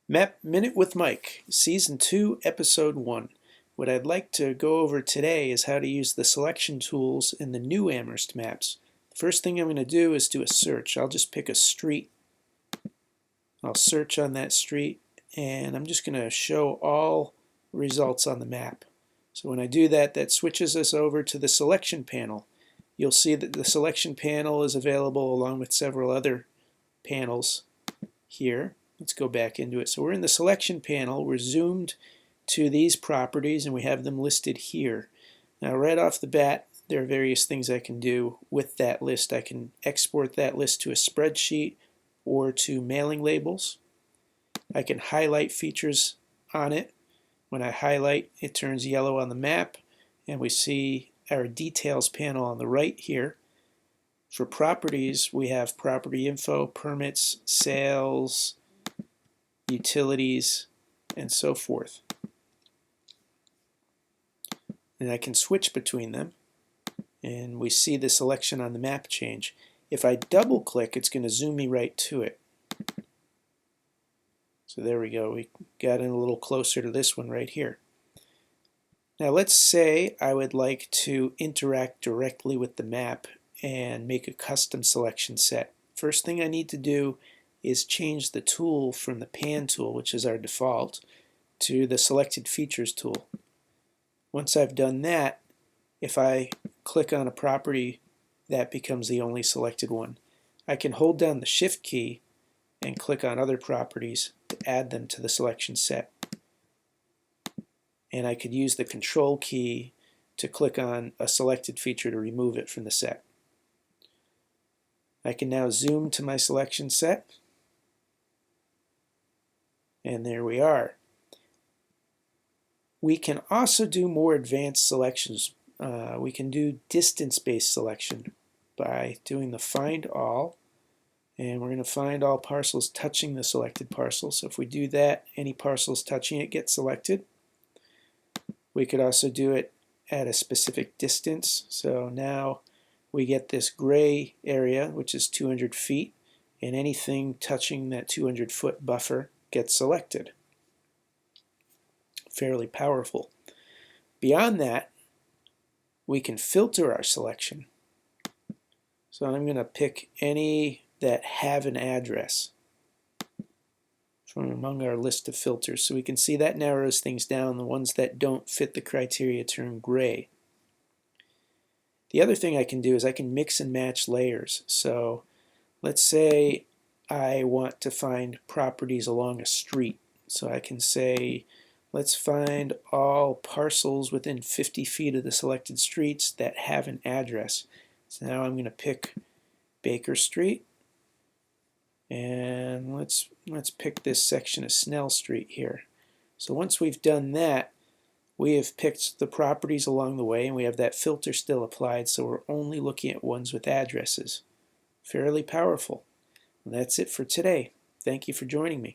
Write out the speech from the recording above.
Map Minute with Mike, Season 2, Episode 1. What I'd like to go over today is how to use the selection tools in the new Amherst maps. The first thing I'm going to do is do a search. I'll just pick a street. I'll search on that street, and I'm just going to show all results on the map. So when I do that, that switches us over to the selection panel. You'll see that the selection panel is available along with several other panels here. Let's go back into it. So we're in the selection panel. We're zoomed to these properties and we have them listed here. Now right off the bat, there are various things I can do with that list. I can export that list to a spreadsheet or to mailing labels. I can highlight features on it. When I highlight, it turns yellow on the map, and we see our details panel on the right here. For properties, we have property info, permits, sales, utilities, and so forth. And I can switch between them, and we see the selection on the map change. If I double click, it's going to zoom me right to it. So there we go. We got in a little closer to this one right here. Now let's say I would like to interact directly with the map and make a custom selection set. First thing I need to do is change the tool from the pan tool, which is our default, to the selected features tool. Once I've done that, if I click on a property, that becomes the only selected one. I can hold down the shift key and click on other properties to add them to the selection set. And I could use the control key to click on a selected feature to remove it from the set. I can now zoom to my selection set, and there we are. We can also do more advanced selections. We can do distance-based selection by doing the find all, and we're going to find all parcels touching the selected parcel. So if we do that, any parcels touching it get selected. We could also do it at a specific distance. So now we get this gray area, which is 200 feet, and anything touching that 200-foot buffer gets selected. Fairly powerful. Beyond that, we can filter our selection. So I'm going to pick any that have an address from among our list of filters. So we can see that narrows things down. The ones that don't fit the criteria turn gray. The other thing I can do is I can mix and match layers. So let's say I want to find properties along a street. So I can say, let's find all parcels within 50 feet of the selected streets that have an address. So now I'm going to pick Baker Street, and let's pick this section of Snell Street here. So once we've done that, we have picked the properties along the way, and we have that filter still applied, so we're only looking at ones with addresses. Fairly powerful. And that's it for today. Thank you for joining me.